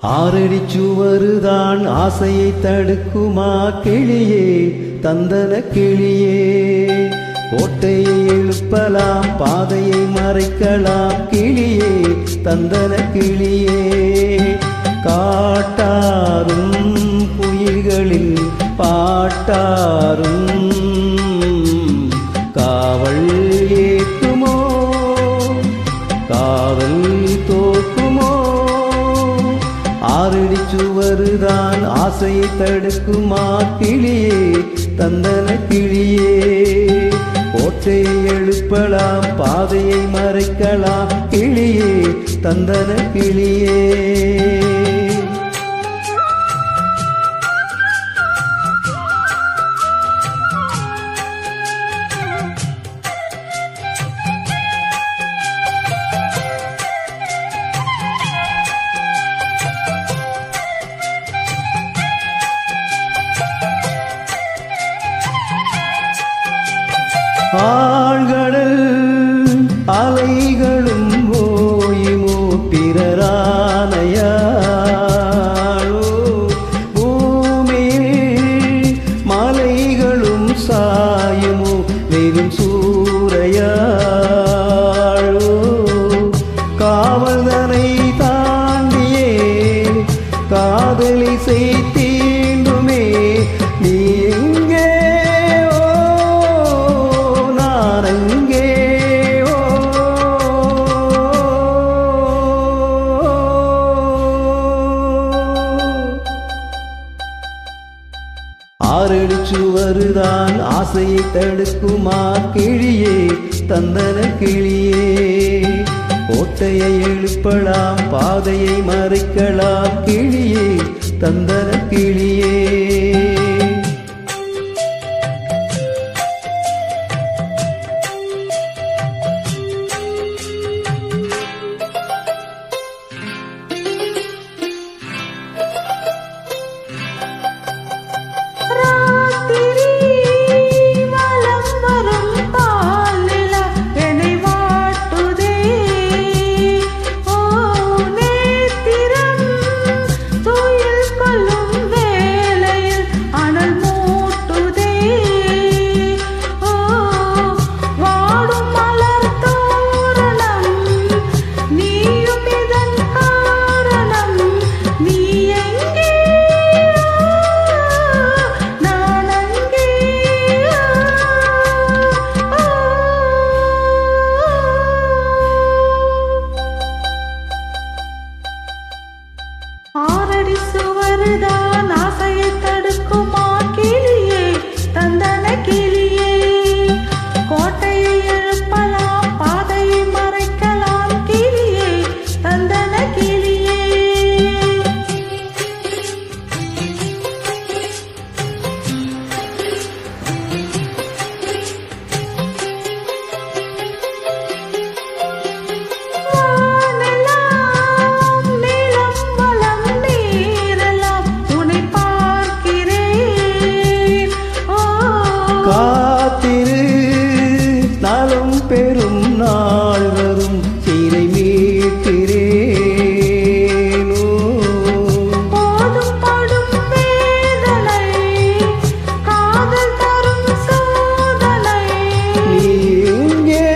ஆறடி சுவருதான் ஆசையை தடுக்குமா கிளியே தந்தன கிளியே. கோட்டையை எழுப்பலாம் பாதையை மறைக்கலாம் கிளியே தந்தன கிளியே. காட்டாரும் குயில்களின் பாட்டாரும் காவல் ஏற்றுமோ காவல் தோக்குமோ. ஆறடி சுவருதான் ஆசையை தடுக்குமா கிளியே தந்தன கிளியே. கோட்டையை எழுப்பலாம் பாதையை மறைக்கலாம் கிளியே தந்தன கிளியே. ஆழ்கடல் அலைகளும் ஓயுமோ பிறரானையாளோ. பூமியில் மலைகளும் சாயுமோ வெறும் சூறையாளோ. காவல்தனை தாண்டியே காதலை செய்தீண்டுமே நீ எங்கே ஆறடி சுவருதான் ஆசையை தடுக்குமா கிளியே தந்தன கிளியே. கோட்டையை எழுப்பலாம் பாதையை மறைக்கலாம் கிளியே தந்தன கிளியே. ஆறடி சுவருதான் ஆசையை தடுக்குமா கிளியே தந்தன கிளியே. கோட்டையை எழுப்பலாம் பாதையை மறைக்கலாம் கிளியே தந்தன கிளியே. காத்திரு நாளும் பெரும் நாள் வரும் சீரை மீட்கிறேனோ. போதும் படும் வேதனை காதல் தரும் சோதனை. நீ எங்கே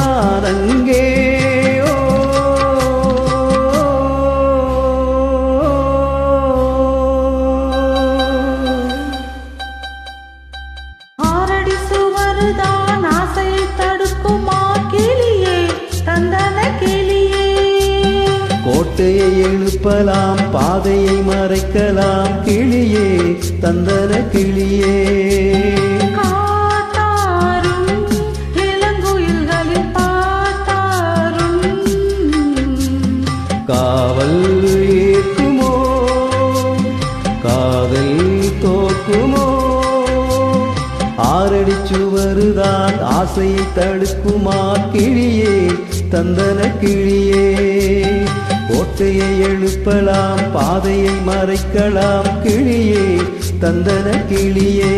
நான் அங்கே ஆறடி சுவருதான் ஆசையை தடுக்குமா கிளியே தந்தன கிளியே. கோட்டையை எழுப்பலாம் பாதையை மறைக்கலாம் கிளியே தந்தன கிளியே. காத்தாரும் இளங்குயில்களின் பாத்தாரும் காவல் ஏற்குமோ காதல் தோக்குமோ. ஆறடி சுவருதான் ஆசையை தடுக்குமா கிளியே தந்தன கிளியே. கோட்டையை எழுப்பலாம் பாதையை மறைக்கலாம் கிளியே தந்தன கிளியே.